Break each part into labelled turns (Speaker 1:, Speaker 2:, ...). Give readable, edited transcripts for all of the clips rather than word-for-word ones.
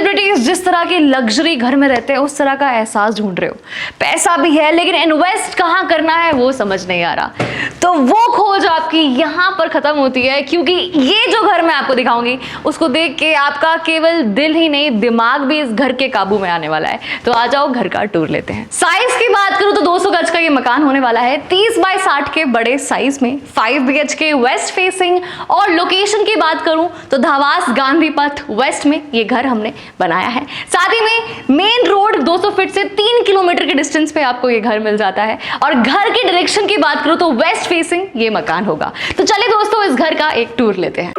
Speaker 1: Celebrities जिस तरह के लग्जरी घर में रहते हैं उस तरह का एहसास ढूंढ रहे हो, पैसा भी है लेकिन इन्वेस्ट कहाँ करना है वो समझ नहीं आ रहा, तो वो खोज आपकी यहाँ पर खत्म होती है, क्योंकि ये जो घर मैं आपको दिखाऊंगी उसको देख के आपका केवल दिल ही नहीं दिमाग भी इस घर के काबू में आने वाला है। तो आ जाओ घर का टूर लेते हैं। साइज की बात करूं तो 200 गज का ये मकान होने वाला है, 30 बाय 60 के बड़े साइज में, 5 BHK वेस्ट फेसिंग। और लोकेशन की बात करूं तो धावास गांधी पथ वेस्ट में ये घर हमने बनाया है। साथ ही में मेन रोड 200 फीट से 3 किलोमीटर के डिस्टेंस पे आपको ये घर मिल जाता है। और घर की डायरेक्शन की बात करूं तो वेस्ट फेसिंग ये मकान होगा। तो चलिए दोस्तों इस घर का एक टूर लेते हैं।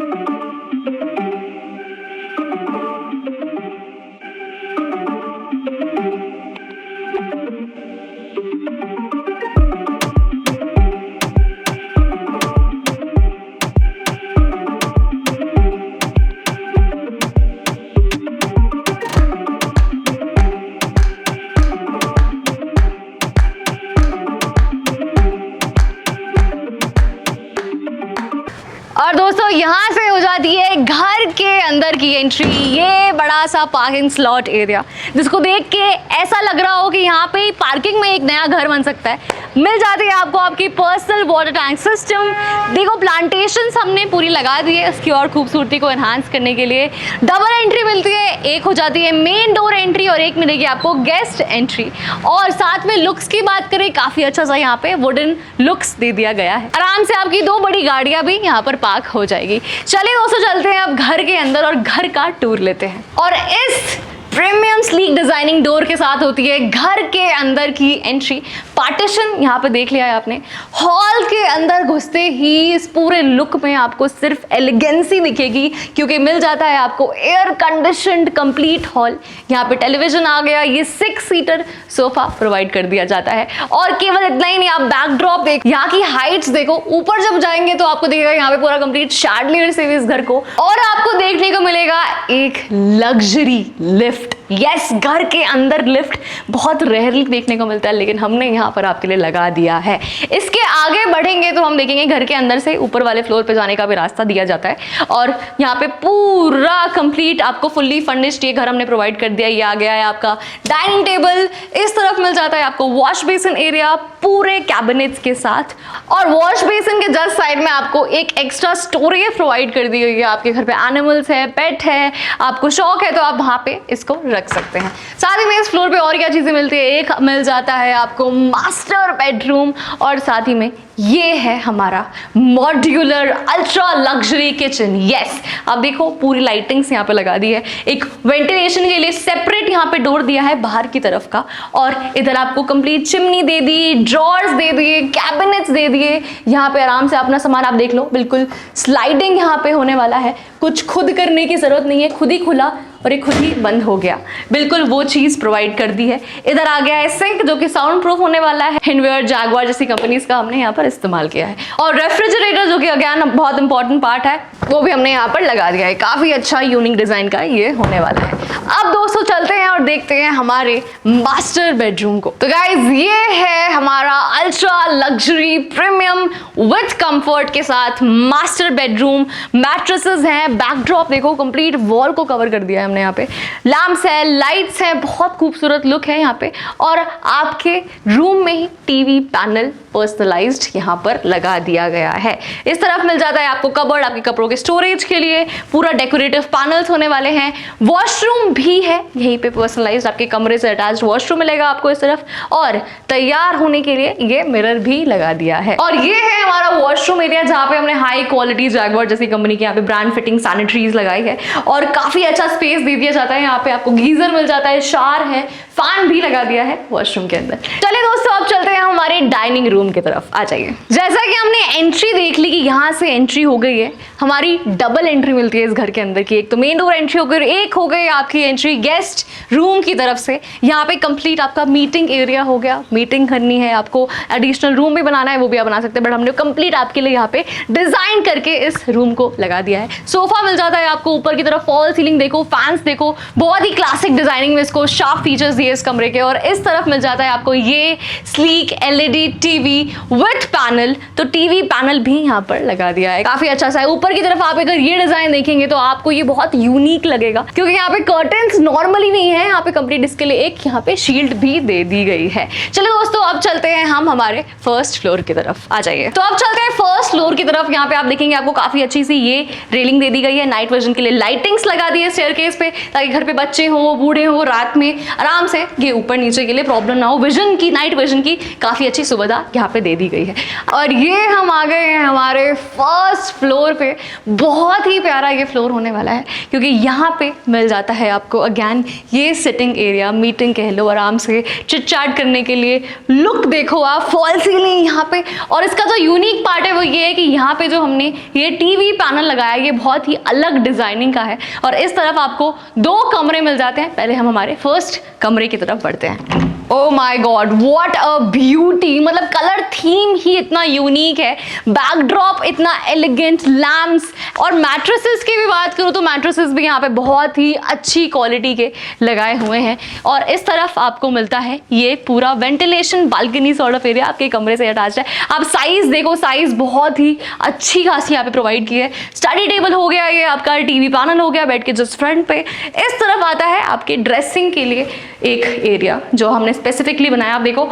Speaker 1: और दोस्तों यहाँ से हो जाती है घर के अंदर की एंट्री। ये बड़ा सा पार्किंग स्लॉट एरिया जिसको देख के ऐसा लग रहा हो कि यहाँ पे पार्किंग में एक नया घर बन सकता है। मिल जाती है आपको आपकी पर्सनल वाटर टैंक सिस्टम। देखो प्लांटेशंस हमने पूरी लगा दी है इसकी और खूबसूरती को एनहांस करने के लिए। डबल एंट्री मिलती है, एक हो जाती है मेन डोर एंट्री और एक मिलेगी आपको गेस्ट एंट्री। और साथ में लुक्स की बात करें काफ़ी अच्छा सा यहाँ पे वुडन लुक्स दे दिया गया है। आराम से आपकी 2 बड़ी गाड़ियाँ भी यहाँ पर पार्क हो जाएगी। चलिए दोस्तों चलते हैं अब घर के अंदर और घर का टूर लेते हैं। और इस प्रीमियम स्लीक डिजाइनिंग डोर के साथ होती है घर के अंदर की एंट्री। पार्टीशन यहाँ पे देख लिया है आपने। हॉल के अंदर घुसते ही इस पूरे लुक में आपको सिर्फ एलिगेंसी दिखेगी, क्योंकि मिल जाता है आपको एयर कंडीशनड कंप्लीट हॉल। यहाँ पे टेलीविजन आ गया, ये 6 सीटर सोफा प्रोवाइड कर दिया जाता है। और केवल इतना ही नहीं, आप बैकड्रॉप देख, यहाँ की हाइट्स देखो, ऊपर जब जाएंगे तो आपको दिखेगा यहाँ पे पूरा कंप्लीट शैंडलियर से इस घर को। और आपको देखने को मिलेगा एक लग्जरी लिफ्ट। यस, घर के अंदर लिफ्ट बहुत रेयरली देखने को मिलता है, लेकिन हमने यहाँ पर आपके लिए लगा दिया है। इसके आगे बढ़ेंगे तो हम देखेंगे घर के अंदर से ऊपर वाले फ्लोर पे जाने का भी रास्ता दिया जाता है। और यहाँ पे पूरा कंप्लीट आपको फुल्ली फर्निश्ड ये घर हमने प्रोवाइड कर दिया। ये आ गया है आपका डाइनिंग टेबल, इस तरफ मिल जाता है आपको वॉश बेसिन एरिया पूरे कैबिनेट्स के साथ। और वॉश बेसिन के जस्ट साइड में आपको एक एक्स्ट्रा स्टोरेज प्रोवाइड कर दी गई है। आपके घर पे एनिमल्स है, पेट है, आपको शौक है तो आप वहाँ पे इसको रख सकते हैं। साथ ही में इस फ्लोर पे और क्या चीजें मिलती है, एक मिल जाता है आपको मास्टर बेडरूम और साथ ही में ये है हमारा modular ultra luxury kitchen. Yes, अब देखो पूरी लाइटिंग्स यहाँ पे लगा दी है। एक वेंटिलेशन के लिए सेपरेट यहाँ पे डोर दिया है बाहर की तरफ का। और इधर आपको कंप्लीट चिमनी दे दी, ड्रॉर्स दे दिए, कैबिनेट्स दे दिए। यहाँ पे आराम से अपना सामान आप देख लो, बिल्कुल स्लाइडिंग यहाँ पे होने वाला है। कुछ खुद करने की जरूरत नहीं है, खुद ही खुला और ये खुद ही बंद हो गया, बिल्कुल वो चीज प्रोवाइड कर दी है। इधर आ गया है सिंक जो कि साउंड प्रूफ होने वाला है। हिंडवेयर, जैगवार जैसी कंपनीज का हमने यहाँ पर इस्तेमाल किया है। और रेफ्रिजरेटर जो कि अगेन बहुत इंपॉर्टेंट पार्ट है, वो भी हमने यहाँ पर लगा दिया है। काफी अच्छा यूनिक डिजाइन का ये होने वाला है। अब दोस्तों चलते हैं और देखते हैं हमारे मास्टर बेडरूम को। तो गाइज ये है हमारा ultra luxury premium with comfort के साथ मास्टर बेडरूम। मैट्रेसेस हैं, बैकड्रॉप देखो, कंप्लीट वॉल को कवर कर दिया है हमने। यहाँ पे लैंप्स है, लाइट्स है, बहुत खूबसूरत लुक है यहाँ पे। और आपके रूम में ही टीवी पैनल पर्सनलाइज्ड यहाँ पर लगा दिया गया है। इस तरफ मिल जाता है आपको कबर्ड, आपके कपड़ों के स्टोरेज के लिए। पूरा डेकोरेटिव पैनल्स होने वाले हैं। वॉशरूम भी है यहीं पे पर्सनलाइज्ड, आपके कमरे से अटैच्ड वॉशरूम मिलेगा आपको इस तरफ। और तैयार होने के लिए ये मिरर भी लगा दिया है। और ये है हमारा वॉशरूम एरिया जहाँ पे हमने हाई क्वालिटी जैगवार जैसी कंपनी के यहाँ पे ब्रांड फिटिंग सैनिटरीज लगाई है। और काफी अच्छा स्पेस दे दिया जाता है। यहाँ पे आपको गीजर मिल जाता है, शावर है, फैन भी लगा दिया है वॉशरूम के अंदर। चलिए दोस्तों अब चलते हैं हमारे डाइनिंग रूम की तरफ। आ जाइए। जैसा कि हमने एंट्री देख ली कि यहाँ से एंट्री हो गई है, हमारी डबल एंट्री मिलती है इस घर के अंदर की। एक तो मेन डोर एंट्री हो गई, एक हो गई आपकी एंट्री गेस्ट रूम की तरफ से। यहाँ पे कंप्लीट आपका मीटिंग एरिया हो गया। मीटिंग करनी है आपको, एडिशनल रूम भी बनाना है वो भी आप बना सकते हैं, बट हमने कंप्लीट आपके लिए यहाँ पे डिजाइन करके इस रूम को लगा दिया है। सोफा मिल जाता है आपको ऊपर की तरफ, फॉल सीलिंग देखो, फैंस देखो, बहुत ही क्लासिक डिजाइनिंग में इसको शार्प फीचर्स दिए है इस कमरे के। और इस तरफ मिल जाता है आपको ये sleek LED TV with panel, तो टीवी पैनल भी यहाँ पर लगा दिया है, काफी अच्छा सा है। ऊपर की तरफ आप अगर ये डिजाइन देखेंगे तो आपको ये बहुत यूनिक लगेगा, क्योंकि यहाँ पे कर्टन्स नॉर्मली नहीं है, यहाँ पे कंप्लीट इसके लिए एक यहाँ पे शील्ड भी दे दी गई है। चलो दोस्तों, अब चलते हैं हम हमारे फर्स्ट फ्लोर की तरफ, आ जाइए। तो अब चलते हैं फर्स्ट फ्लोर की तरफ। यहाँ पे आप देखेंगे आपको काफी अच्छी सी ये रेलिंग दे दी गई है, नाइट विजन के लिए लाइटिंग्स लगा दी है स्टेयरकेस पे, ताकि घर पे बच्चे हो, बूढ़े हो, रात में आराम से ये ऊपर नीचे के लिए प्रॉब्लम ना हो। विजन की, नाइट विजन की काफी अच्छी सुविधा यहाँ पे दे दी गई है। और ये हम आ गए हैं हमारे फर्स्ट फ्लोर पे। बहुत ही प्यारा ये फ्लोर होने वाला है, क्योंकि यहाँ पे मिल जाता है आपको अगेन ये सिटिंग एरिया, मीटिंग कह लो, आराम से चिट चैट करने के लिए। लुक देखो आप, फॉल सीलिंग यहाँ पे। और इसका जो यूनिक पार्ट है वो ये है कि यहाँ पे जो हमने ये टीवी पैनल लगाया है ये बहुत ही अलग डिजाइनिंग का है। और इस तरफ आपको 2 कमरे मिल जाते हैं। पहले हम हमारे फर्स्ट कमरे की तरफ बढ़ते हैं। ओ माई गॉड, व्हाट अ ब्यूटी! मतलब कलर थीम ही इतना यूनिक है, बैकड्रॉप इतना एलिगेंट, लैम्प्स और मैट्रेसेस की भी बात करूँ तो मैट्रेसेस भी यहाँ पे बहुत ही अच्छी क्वालिटी के लगाए हुए हैं। और इस तरफ आपको मिलता है ये पूरा ventilation balcony sort of area आपके कमरे से अटैच है। आप साइज देखो, साइज बहुत ही अच्छी खासी यहाँ पे प्रोवाइड की है। स्टडी टेबल हो गया, ये आपका टीवी पैनल हो गया बेड के जस्ट फ्रंट पे। इस तरफ आता है आपके ड्रेसिंग के लिए एक एरिया जो हमने स्पेसिफिकली बनाया। आप देखो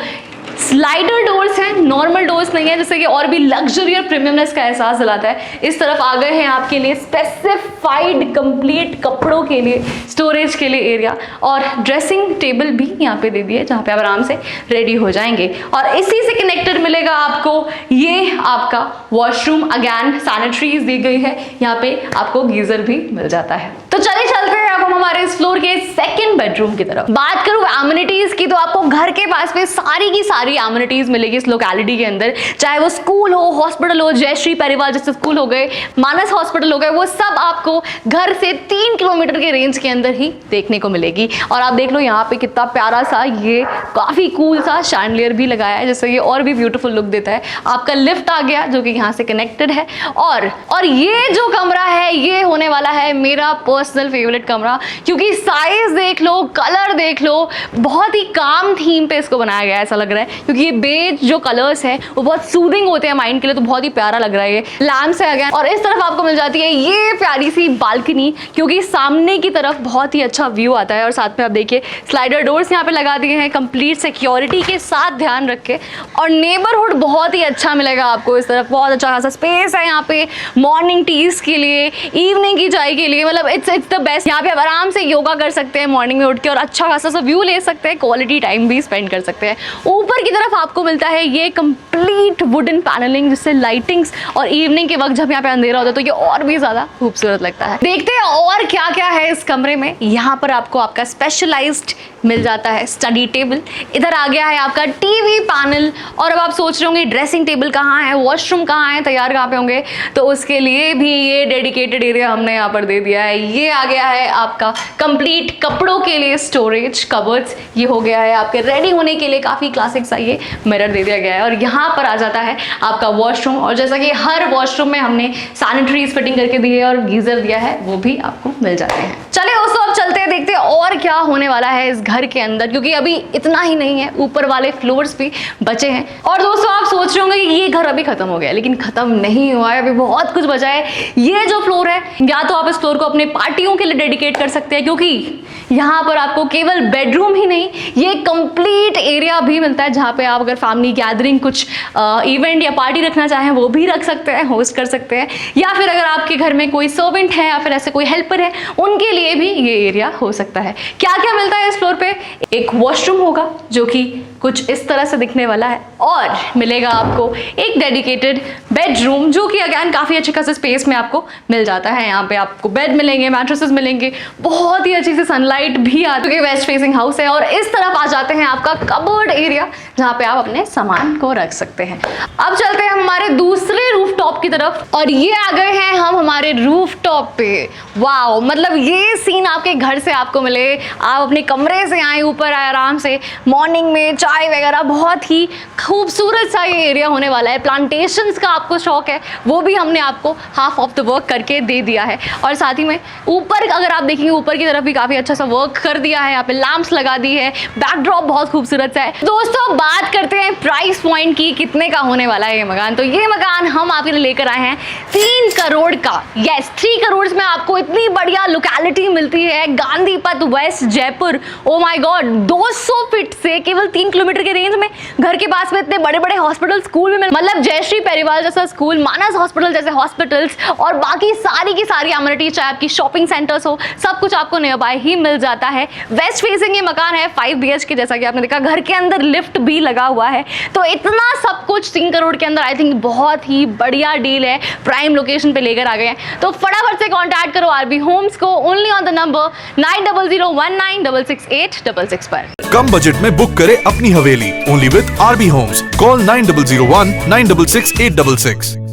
Speaker 1: स्लाइडर डोर्स हैं, नॉर्मल डोर्स नहीं है, जिससे कि और भी लग्जरी और प्रीमियमनेस का एहसास दिलाता है। इस तरफ आ गए हैं आपके लिए स्पेसिफाइड कंप्लीट कपड़ों के लिए स्टोरेज के लिए एरिया, और ड्रेसिंग टेबल भी यहाँ पे दे दी है जहाँ पे आप आराम से रेडी हो जाएंगे। और इसी से कनेक्टेड मिलेगा आपको ये आपका वॉशरूम, अगेन सैनिटरीज दी गई है, यहाँ पे आपको गीजर भी मिल जाता है। तो चलिए चलते हैं अब हम हमारे इस फ्लोर के सेकंड बेडरूम की तरफ। बात करूं एमिनिटीज की तो आपको घर के पास में सारी की सारी एमिनिटीज मिलेगी इस लोकेलिटी के अंदर, चाहे वो स्कूल हो, हॉस्पिटल हो, जयश्री परिवार जैसे स्कूल हो गए, मानस हॉस्पिटल हो गए, वो सब आपको घर से 3 किलोमीटर के रेंज के अंदर ही देखने को मिलेगी। और आप देख लो यहाँ पे कितना प्यारा सा ये काफी कूल सा शैंडलियर भी लगाया है, जिससे ये और भी ब्यूटीफुल लुक देता है। आपका लिफ्ट आ गया जो कि यहाँ से कनेक्टेड है। और ये जो कमरा है ये होने वाला है मेरा पर्सनल फेवरेट कमरा, क्योंकि साइज देख लो, कलर देख लो, बहुत ही काम थीम पे इसको बनाया गया है ऐसा लग रहा है, क्योंकि ये बेज जो कलर्स हैं वो बहुत सूदिंग होते हैं माइंड के लिए, तो बहुत ही प्यारा लग रहा है। ये लैम्प्स है अगेन। और इस तरफ आपको मिल जाती है ये प्यारी सी बालकनी, क्योंकि सामने की तरफ बहुत ही अच्छा व्यू आता है। और साथ में आप देखिए स्लाइडर डोर्स यहाँ पे लगा दिए हैं कंप्लीट सिक्योरिटी के साथ, ध्यान रख के। और नेबरहुड बहुत ही अच्छा मिलेगा आपको इस तरफ, बहुत अच्छा खासा स्पेस है यहाँ पे मॉर्निंग टीज के लिए, इवनिंग की चाय के लिए, मतलब इट्स द बेस्ट। यहाँ पे आप आराम से योगा कर सकते हैं मॉर्निंग में उठ के और अच्छा खासा सा व्यू ले सकते हैं, क्वालिटी टाइम भी स्पेंड कर सकते हैं। ऊपर की तरफ आपको मिलता है ये कंप्लीट वुडन पैनलिंग, जिससे लाइटिंग्स और इवनिंग के वक्त जब यहाँ पे अंधेरा होता है तो ये और भी ज्यादा खूबसूरत लगता है। देखते हैं और क्या क्या है इस कमरे में। यहाँ पर आपको आपका स्पेशलाइज्ड मिल जाता है स्टडी टेबल, इधर आ गया है आपका टीवी पैनल। और अब आप सोच रहे होंगे ड्रेसिंग टेबल कहाँ है, वॉशरूम कहाँ है, तैयार कहाँ पे होंगे, तो उसके लिए भी ये डेडिकेटेड एरिया हमने यहाँ पर दे दिया है। ये आ गया है आपका कंप्लीट कपड़ों के लिए स्टोरेज कबर्ड्स, ये हो गया है आपके रेडी होने के लिए काफी क्लासिक सा ये मिरर दे दिया गया है। और यहाँ पर आ जाता है आपका वॉशरूम, और जैसा कि हर वॉशरूम में हमने सैनिटरीज फिटिंग करके दी है और गीजर दिया है, वो भी आपको मिल जाते हैं। चलिए दोस्तों अब चलते हैं, देखते हैं और क्या होने वाला है इस घर के अंदर, क्योंकि अभी इतना ही नहीं है, ऊपर वाले फ्लोर्स भी बचे हैं। और दोस्तों आप सोच रहे होंगे कि ये घर अभी खत्म हो गया, लेकिन खत्म नहीं हुआ है, अभी बहुत कुछ बचा है। ये जो फ्लोर है, या तो आप इस फ्लोर को अपने पार्टियों के लिए डेडिकेट कर सकते हैं, क्योंकि यहाँ पर आपको केवल बेडरूम ही नहीं, ये कंप्लीट एरिया भी मिलता है जहाँ पे आप अगर फैमिली गैदरिंग कुछ इवेंट या पार्टी रखना चाहें वो भी रख सकते हैं, होस्ट कर सकते हैं। या फिर अगर आपके घर में कोई सर्वेंट है या फिर ऐसे कोई हेल्पर है, उनके लिए भी ये एरिया हो सकता है। क्या क्या मिलता है इस फ्लोर पे? एक वॉशरूम होगा जो कि कुछ इस तरह से दिखने वाला है, और मिलेगा आपको एक डेडिकेटेड बेडरूम जो कि अगेन काफी अच्छे खासे स्पेस में आपको मिल जाता है। यहाँ पे आपको बेड मिलेंगे, मैट्रेसेस मिलेंगे, बहुत ही अच्छी सी सनलाइट भी आती है, वेस्ट फेसिंग हाउस है। और इस तरफ आ जाते हैं आपका कबर्ड एरिया जहाँ पे आप अपने सामान को रख सकते हैं। अब चलते हैं हमारे दूसरे रूफटॉप की तरफ, और ये आ गए हैं हम हमारे रूफटॉप पे। वाओ, मतलब ये सीन आपके घर से आपको मिले, आप अपने कमरे से आए, ऊपर आए, आराम से मॉर्निंग में चाय वगैरह, बहुत ही खूबसूरत सा ये एरिया होने वाला है। प्लांटेशंस का आपको शौक है वो भी हमने आपको हाफ ऑफ द वर्क करके दे दिया है। और साथ ही में ऊपर अगर आप देखेंगे ऊपर की तरफ भी काफ़ी अच्छा सा वर्क कर दिया है, यहाँ पे लैंप्स लगा दी है, बैकड्रॉप बहुत खूबसूरत सा है। दोस्तों बात करते हैं प्राइस पॉइंट की, कितने का होने वाला है ये मकान। तो ये मकान हम आपके लिए लेकर आए हैं 3 करोड़ का। यस, 3 करोड़ में आपको इतनी बढ़िया लोकेलिटी मिलती है, Gandhi Path, west Jaipur. Oh my god, 200 feet से केवल 3 किलोमीटर के रेंज में घर के पास में इतने बड़े बड़े हॉस्पिटल, स्कूल भी मतलब जयश्री परिवार जैसा स्कूल, मानस हॉस्पिटल जैसे हॉस्पिटल्स और बाकी सारी की सारी एमिनिटीज, चाहे आपकी शॉपिंग सेंटर्स हो, सब कुछ आपको नियर बाय ही मिल जाता है। वेस्ट फेसिंग ये मकान है, 5 BHK जैसा कि आपने देखा, घर के अंदर लिफ्ट भी लगा हुआ है। तो इतना सब कुछ 3 करोड़ के अंदर आई थिंक बहुत ही बढ़िया डील है, प्राइम लोकेशन पे लेकर आ गए हैं। तो फटाफट से कॉन्टैक्ट करो आरबी होम्स को ओनली ऑन द नंबर 9001966866 पर।
Speaker 2: कम बजट में बुक करें अपनी हवेली only with RB Homes. Call 9001966866।